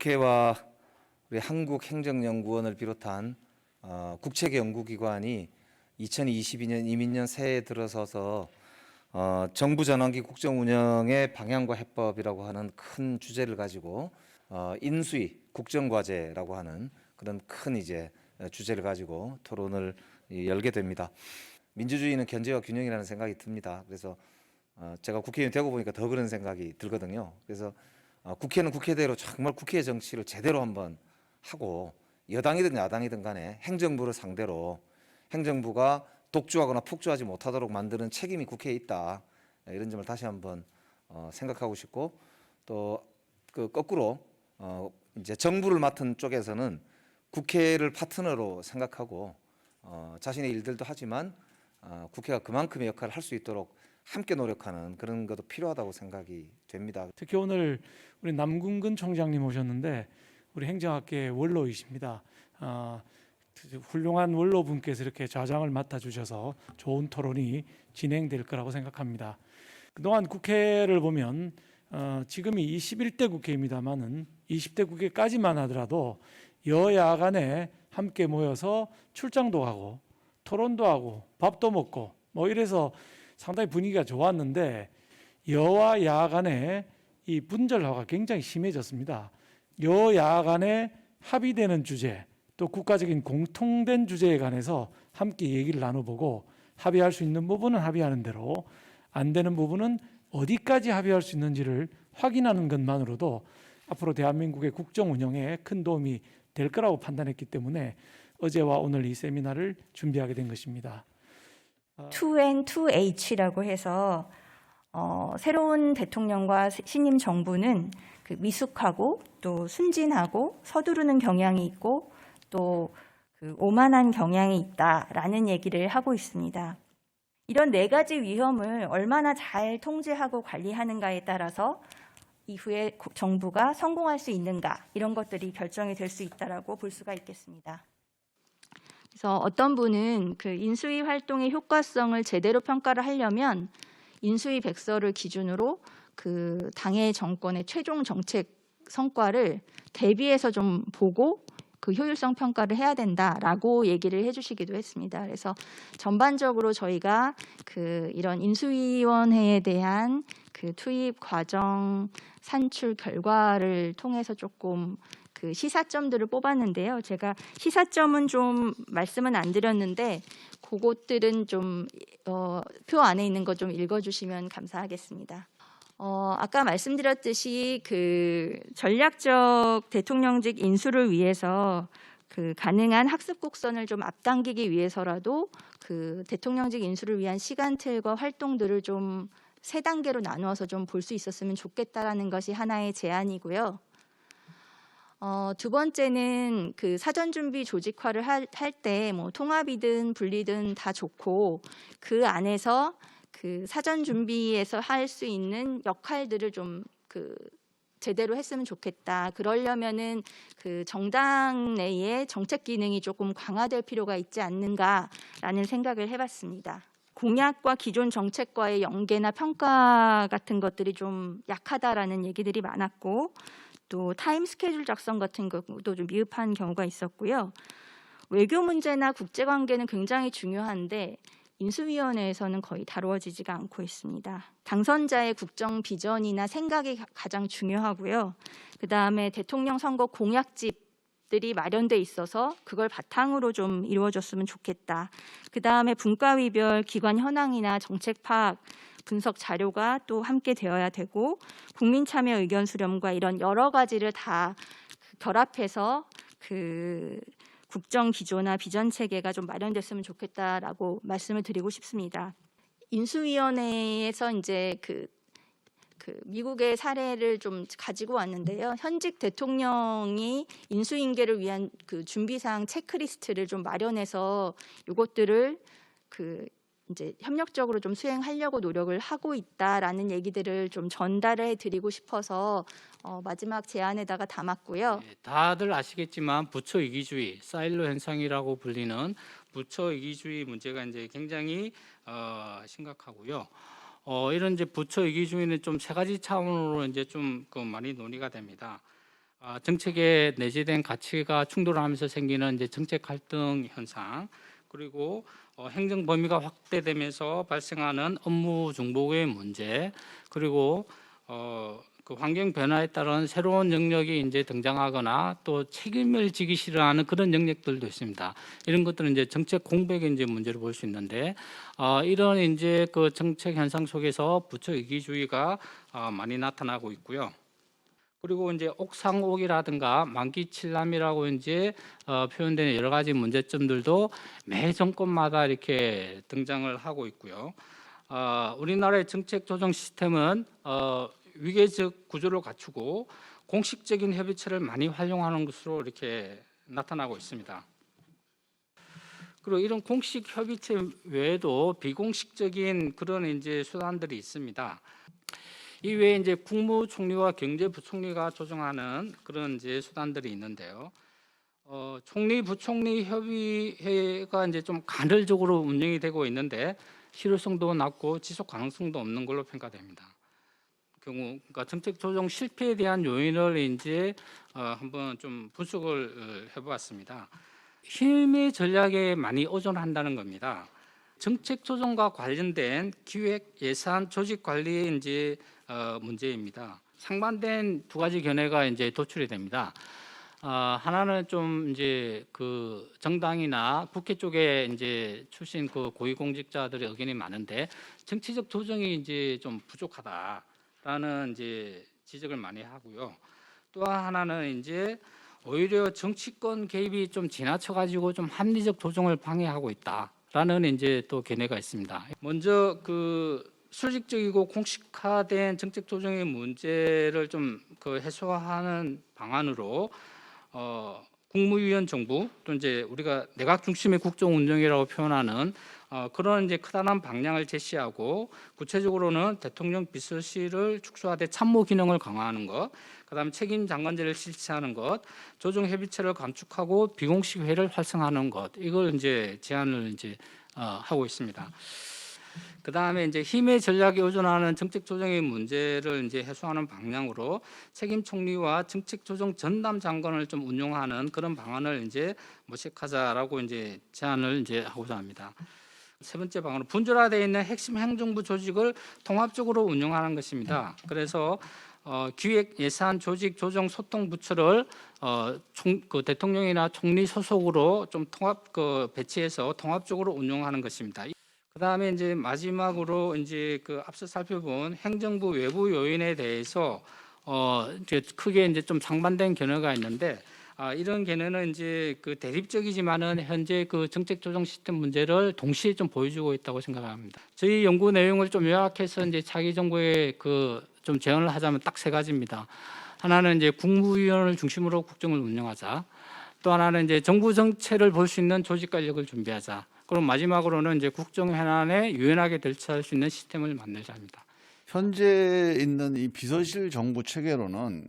국회와 우리 한국행정연구원을 비롯한 국책 연구기관이 2022년 이민년 새해에 들어서서 정부 전환기 국정 운영의 방향과 해법이라고 하는 큰 주제를 가지고 인수위 국정과제라고 하는 그런 큰 주제를 가지고 토론을 열게 됩니다. 민주주의는 견제와 균형이라는 생각이 듭니다. 그래서 제가 국회의원이 되고 보니까 더 그런 생각이 들거든요. 그래서 국회는 국회대로 정말 국회 정치를 제대로 한번 하고, 여당이든 야당이든 간에 행정부를 상대로 행정부가 독주하거나 폭주하지 못하도록 만드는 책임이 국회에 있다, 이런 점을 다시 한번 생각하고 싶고, 또 그 거꾸로 이제 정부를 맡은 쪽에서는 국회를 파트너로 생각하고 자신의 일들도 하지만 국회가 그만큼의 역할을 할 수 있도록 함께 노력하는 그런 것도 필요하다고 생각이 됩니다. 특히 오늘 우리 남궁근 총장님 오셨는데 우리 행정학계 원로이십니다. 훌륭한 원로분께서 이렇게 좌장을 맡아주셔서 좋은 토론이 진행될 거라고 생각합니다. 그동안 국회를 보면 지금이 21대 국회입니다만은 20대 국회까지만 하더라도 여야 간에 함께 모여서 출장도 가고 토론도 하고 밥도 먹고 뭐 이래서 상당히 분위기가 좋았는데, 여와 야 간에 이 분절화가 굉장히 심해졌습니다. 여야 간에 합의되는 주제, 또 국가적인 공통된 주제에 관해서 함께 얘기를 나눠보고 합의할 수 있는 부분은 합의하는 대로, 안 되는 부분은 어디까지 합의할 수 있는지를 확인하는 것만으로도 앞으로 대한민국의 국정 운영에 큰 도움이 될 거라고 판단했기 때문에 어제와 오늘 이 세미나를 준비하게 된 것입니다. 2N2H라고 해서 새로운 대통령과 신임 정부는 그 미숙하고 또 순진하고 서두르는 경향이 있고 또 그 오만한 경향이 있다라는 얘기를 하고 있습니다. 이런 네 가지 위험을 얼마나 잘 통제하고 관리하는가에 따라서 이후에 정부가 성공할 수 있는가, 이런 것들이 결정이 될 수 있다라고 볼 수가 있겠습니다. 그래서 어떤 분은 그 인수위 활동의 효과성을 제대로 평가를 하려면 인수위 백서를 기준으로 그 당의 정권의 최종 정책 성과를 대비해서 좀 보고 그 효율성 평가를 해야 된다라고 얘기를 해주시기도 했습니다. 그래서 전반적으로 저희가 그 이런 인수위원회에 대한 그 투입 과정 산출 결과를 통해서 조금 그 시사점들을 뽑았는데요. 제가 시사점은 좀 말씀은 안 드렸는데 그것들은 좀 표 안에 있는 거 좀 읽어주시면 감사하겠습니다. 아까 말씀드렸듯이 그 전략적 대통령직 인수를 위해서 그 가능한 학습 곡선을 좀 앞당기기 위해서라도 그 대통령직 인수를 위한 시간틀과 활동들을 좀 3단계로 나누어서 좀 볼 수 있었으면 좋겠다라는 것이 하나의 제안이고요. 두 번째는 그 사전 준비 조직화를 할 때 뭐 통합이든 분리든 다 좋고, 그 안에서 그 사전 준비에서 할 수 있는 역할들을 좀 그 제대로 했으면 좋겠다. 그러려면은 그 정당 내의 정책 기능이 조금 강화될 필요가 있지 않는가라는 생각을 해봤습니다. 공약과 기존 정책과의 연계나 평가 같은 것들이 좀 약하다라는 얘기들이 많았고, 또 타임 스케줄 작성 같은 것도 좀 미흡한 경우가 있었고요. 외교 문제나 국제관계는 굉장히 중요한데 인수위원회에서는 거의 다루어지지가 않고 있습니다. 당선자의 국정 비전이나 생각이 가장 중요하고요. 그다음에 대통령 선거 공약집들이 마련돼 있어서 그걸 바탕으로 좀 이루어졌으면 좋겠다. 그다음에 분과위별 기관 현황이나 정책 파악, 분석 자료가 또 함께 되어야 되고, 국민 참여 의견 수렴과 이런 여러 가지를 다 결합해서 그 국정 기조나 비전 체계가 좀 마련됐으면 좋겠다라고 말씀을 드리고 싶습니다. 인수위원회에서 이제 그 미국의 사례를 좀 가지고 왔는데요. 현직 대통령이 인수인계를 위한 그 준비사항 체크리스트를 좀 마련해서 이것들을 그 이제 협력적으로 좀 수행하려고 노력을 하고 있다라는 얘기들을 좀 전달해 드리고 싶어서 마지막 제안에다가 담았고요. 네, 다들 아시겠지만 부처 이기주의, 사일로 현상이라고 불리는 부처 이기주의 문제가 이제 굉장히 심각하고요. 이런 이제 부처 이기주의는 좀 3가지 차원으로 이제 좀 많이 논의가 됩니다. 정책에 내재된 가치가 충돌하면서 생기는 이제 정책 갈등 현상, 그리고 행정 범위가 확대되면서 발생하는 업무 중복의 문제, 그리고 그 환경 변화에 따른 새로운 영역이 이제 등장하거나 또 책임을 지기 싫어하는 그런 영역들도 있습니다. 이런 것들은 이제 정책 공백의 이제 문제로 볼 수 있는데, 이런 이제 그 정책 현상 속에서 부처 이기주의가 많이 나타나고 있고요. 그리고 이제 옥상옥이라든가 만기칠남이라고 이제 표현되는 여러 가지 문제점들도 매 정권마다 이렇게 등장을 하고 있고요. 우리나라의 정책 조정 시스템은 위계적 구조를 갖추고 공식적인 협의체를 많이 활용하는 것으로 이렇게 나타나고 있습니다. 그리고 이런 공식 협의체 외에도 비공식적인 그런 이제 수단들이 있습니다. 이외에 이제 국무총리와 경제부총리가 조정하는 그런 이제 수단들이 있는데요. 총리 부총리 협의회가 이제 좀 간헐적으로 운영이 되고 있는데 실효성도 낮고 지속 가능성도 없는 걸로 평가됩니다. 그러니까 정책 조정 실패에 대한 요인을 이제 한번 좀 분석을 해보았습니다. 힘의 전략에 많이 의존한다는 겁니다. 정책 조정과 관련된 기획, 예산, 조직 관리의 이제 문제입니다. 상반된 두 가지 견해가 이제 도출이 됩니다. 하나는 좀 이제 그 정당이나 국회 쪽에 이제 출신 그 고위공직자들의 의견이 많은데 정치적 조정이 이제 좀 부족하다라는 이제 지적을 많이 하고요. 또 하나는 이제 오히려 정치권 개입이 좀 지나쳐가지고 좀 합리적 조정을 방해하고 있다라는 이제 또 견해가 있습니다. 먼저 그 수직적이고 공식화된 정책 조정의 문제를 좀 그 해소하는 방안으로 국무위원 정부 또 이제 우리가 내각 중심의 국정 운영이라고 표현하는 그런 이제 크다란 방향을 제시하고 구체적으로는 대통령 비서실을 축소하되 참모 기능을 강화하는 것, 그다음에 책임 장관제를 실시하는 것, 조정 협의체를 감축하고 비공식 회를 활성화하는 것, 이걸 이제 제안을 이제 하고 있습니다. 그 다음에 이제 힘의 전략에 의존하는 정책 조정의 문제를 이제 해소하는 방향으로 책임 총리와 정책 조정 전담 장관을 좀 운용하는 그런 방안을 이제 모색하자라고 이제 제안을 이제 하고자 합니다. 세 번째 방안은 분절화되어 있는 핵심 행정부 조직을 통합적으로 운영하는 것입니다. 그래서 기획, 예산, 조직, 조정, 소통 부처를 그 대통령이나 총리 소속으로 좀 통합 배치해서 통합적으로 운영하는 것입니다. 그다음에 이제 마지막으로 이제 그 앞서 살펴본 행정부 외부 요인에 대해서 이제 크게 이제 좀 상반된 견해가 있는데 이런 견해는 이제 그 대립적이지만은 현재 그 정책 조정 시스템 문제를 동시에 좀 보여주고 있다고 생각합니다. 저희 연구 내용을 좀 요약해서 이제 차기 정부에 그 좀 제언을 하자면 딱 세 가지입니다. 하나는 이제 국무위원을 중심으로 국정을 운영하자. 또 하나는 이제 정부 정체를 볼 수 있는 조직 관력을 준비하자. 그럼 마지막으로는 이제 국정 현안에 유연하게 대처할 수 있는 시스템을 만들자 합니다. 현재 있는 이 비서실 정부 체계로는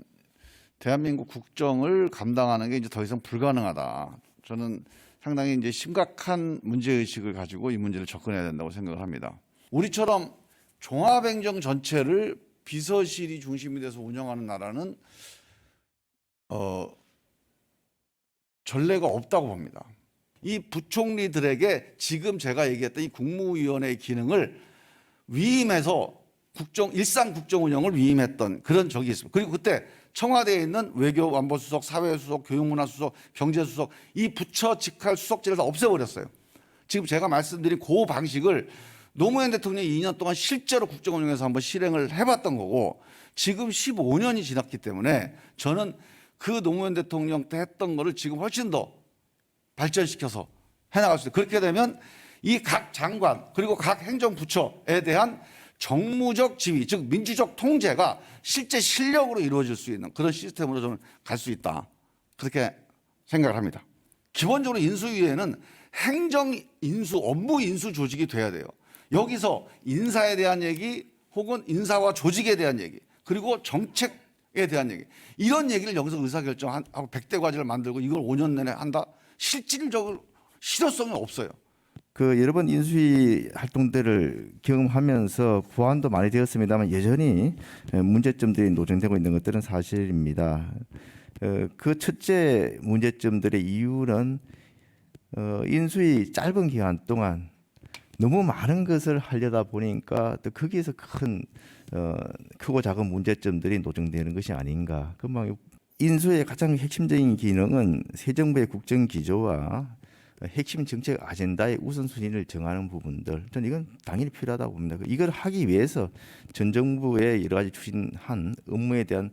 대한민국 국정을 감당하는 게 이제 더 이상 불가능하다. 저는 상당히 이제 심각한 문제 의식을 가지고 이 문제를 접근해야 된다고 생각을 합니다. 우리처럼 종합행정 전체를 비서실이 중심이 돼서 운영하는 나라는 전례가 없다고 봅니다. 이 부총리들에게 지금 제가 얘기했던 이 국무위원회의 기능을 위임해서 일상 국정 운영을 위임했던 그런 적이 있습니다. 그리고 그때 청와대에 있는 외교안보수석, 사회수석, 교육문화수석, 경제수석 이 부처 직할 수석제를 다 없애버렸어요. 지금 제가 말씀드린 그 방식을 노무현 대통령이 2년 동안 실제로 국정 운영에서 한번 실행을 해봤던 거고 지금 15년이 지났기 때문에 저는 그 노무현 대통령 때 했던 거를 지금 훨씬 더 발전시켜서 해나갈 수 있어요. 그렇게 되면 이 각 장관 그리고 각 행정부처에 대한 정무적 지휘, 즉 민주적 통제가 실제 실력으로 이루어질 수 있는 그런 시스템으로 저는 갈 수 있다. 그렇게 생각을 합니다. 기본적으로 인수위에는 행정 인수, 업무 인수 조직이 돼야 돼요. 여기서 인사에 대한 얘기 혹은 인사와 조직에 대한 얘기 그리고 정책에 대한 얘기 이런 얘기를 여기서 의사결정하고 100대 과제를 만들고 이걸 5년 내내 한다? 실질적으로 실효성이 없어요. 그 여러 번 인수위 활동들을 경험하면서 보완도 많이 되었습니다만 여전히 문제점들이 노정되고 있는 것들은 사실입니다. 그 첫째 문제점들의 이유는 인수위 짧은 기간 동안 너무 많은 것을 하려다 보니까 또 거기에서 크고 작은 문제점들이 노정되는 것이 아닌가. 금방 인수의 가장 핵심적인 기능은 새 정부의 국정 기조와 핵심 정책 아젠다의 우선순위를 정하는 부분들, 저는 이건 당연히 필요하다고 봅니다. 이걸 하기 위해서 전 정부의 여러 가지 추진한 업무에 대한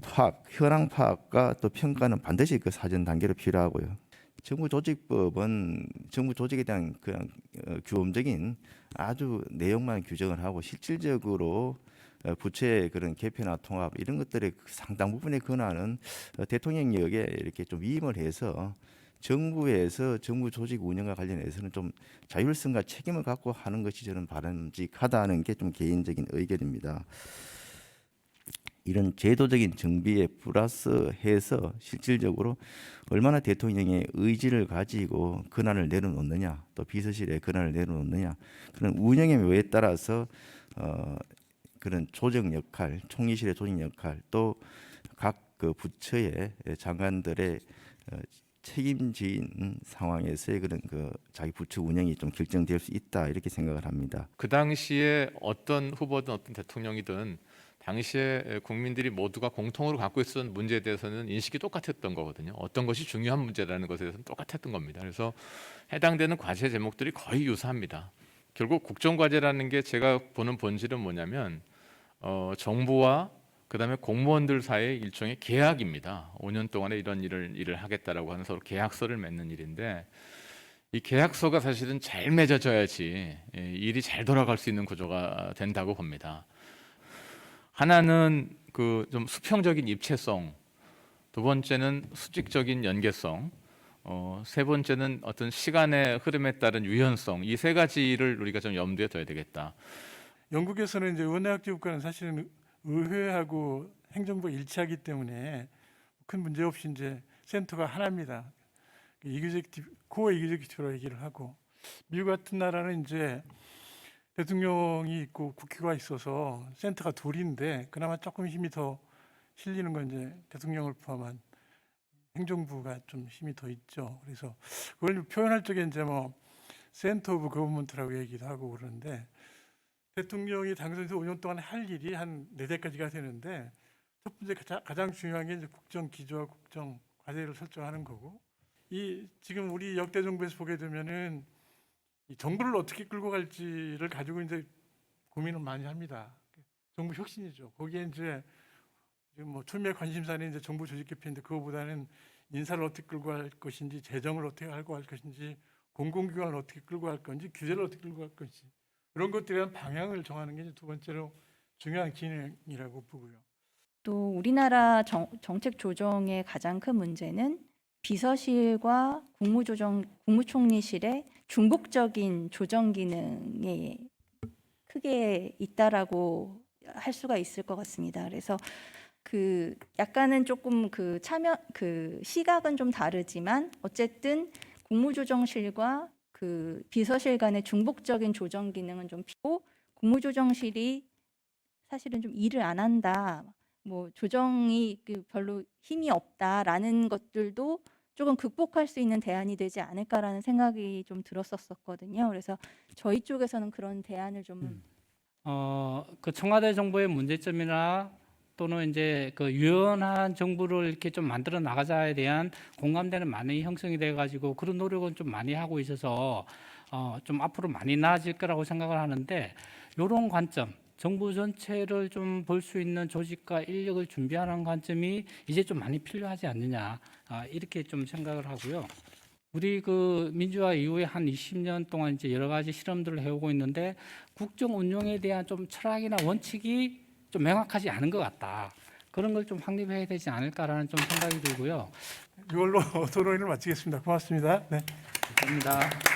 파악, 현황 파악과 또 평가는 반드시 그 사전 단계로 필요하고요. 정부 조직법은 정부 조직에 대한 그냥 규범적인 아주 내용만 규정을 하고 실질적으로 부처의 그런 개편이나 통합 이런 것들의 상당 부분의 권한은 대통령력에 이렇게 좀 위임을 해서 정부에서 정부 조직 운영과 관련해서는 좀 자율성과 책임을 갖고 하는 것이 저는 바람직하다는 게 좀 개인적인 의견입니다. 이런 제도적인 정비에 플러스해서 실질적으로 얼마나 대통령의 의지를 가지고 권한을 내려놓느냐, 또 비서실에 권한을 내려놓느냐, 그런 운영의 묘에 따라서 그런 조정 역할, 총리실의 조정 역할, 또 각 그 부처의 장관들의 책임진 상황에서의 그런 그 자기 부처 운영이 좀 결정될 수 있다 이렇게 생각을 합니다. 그 당시에 어떤 후보든 어떤 대통령이든 당시에 국민들이 모두가 공통으로 갖고 있었던 문제에 대해서는 인식이 똑같았던 거거든요. 어떤 것이 중요한 문제라는 것에 대해서는 똑같았던 겁니다. 그래서 해당되는 과제 제목들이 거의 유사합니다. 결국 국정과제라는 게 제가 보는 본질은 뭐냐면 정부와 그다음에 공무원들 사이의 일종의 계약입니다. 5년 동안에 이런 일을 하겠다라고 하는 서로 계약서를 맺는 일인데 이 계약서가 사실은 잘 맺어져야지 일이 잘 돌아갈 수 있는 구조가 된다고 봅니다. 하나는 그 좀 수평적인 입체성, 두 번째는 수직적인 연계성, 세 번째는 어떤 시간의 흐름에 따른 유연성. 이 세 가지를 우리가 좀 염두에 둬야 되겠다. 영국에서는 이제 원내학교국가는 사실은 의회하고 행정부 일치하기 때문에 큰 문제 없이 이제 센터가 하나입니다. 코어 이그제큐티브로 얘기를 하고, 미국 같은 나라는 이제 대통령이 있고 국회가 있어서 센터가 둘인데 그나마 조금 힘이 더 실리는 건 이제 대통령을 포함한 행정부가 좀 힘이 더 있죠. 그래서 그걸 표현할 적에 이제 뭐 센터 오브 거버먼트라고 얘기도 하고 그러는데, 대통령이 당선돼서 5년 동안 할 일이 한 4대까지가 되는데, 첫 번째 가장 중요한 게 이제 국정 기조와 국정 과제를 설정하는 거고, 이 지금 우리 역대 정부에서 보게 되면은 이 정부를 어떻게 끌고 갈지를 가지고 이제 고민을 많이 합니다. 정부 혁신이죠. 거기에 이제 지금 뭐 초미의 관심사는 이제 정부 조직 개편인데, 그거보다는 인사를 어떻게 끌고 갈 것인지, 재정을 어떻게 끌고 갈 것인지, 공공기관을 어떻게 끌고 갈 건지, 규제를 어떻게 끌고 갈 건지, 이런 것들에 대한 방향을 정하는 게 두 번째로 중요한 기능이라고 보고요. 또 우리나라 정책 조정의 가장 큰 문제는 비서실과 국무총리실의 중복적인 조정 기능에 크게 있다라고 할 수가 있을 것 같습니다. 그래서 그 약간은 조금 그 시각은 좀 다르지만 어쨌든 국무조정실과 그 비서실 간의 중복적인 조정 기능은 좀 피고, 국무조정실이 사실은 좀 일을 안 한다, 뭐 조정이 별로 힘이 없다라는 것들도 조금 극복할 수 있는 대안이 되지 않을까라는 생각이 좀 들었었거든요. 그래서 저희 쪽에서는 그런 대안을 좀 그 청와대 정부의 문제점이나 또는 이제 그 유연한 정부를 이렇게 좀 만들어 나가자에 대한 공감대는 많이 형성이 돼 가지고 그런 노력은 좀 많이 하고 있어서 좀 앞으로 많이 나아질 거라고 생각을 하는데, 이런 관점, 정부 전체를 좀 볼 수 있는 조직과 인력을 준비하는 관점이 이제 좀 많이 필요하지 않느냐, 이렇게 좀 생각을 하고요. 우리 그 민주화 이후에 한 20년 동안 이제 여러 가지 실험들을 해오고 있는데, 국정 운영에 대한 좀 철학이나 원칙이 좀 명확하지 않은 것 같다. 그런 걸 좀 확립해야 되지 않을까라는 좀 생각이 들고요. 이걸로 토론을 마치겠습니다. 고맙습니다. 네. 감사합니다.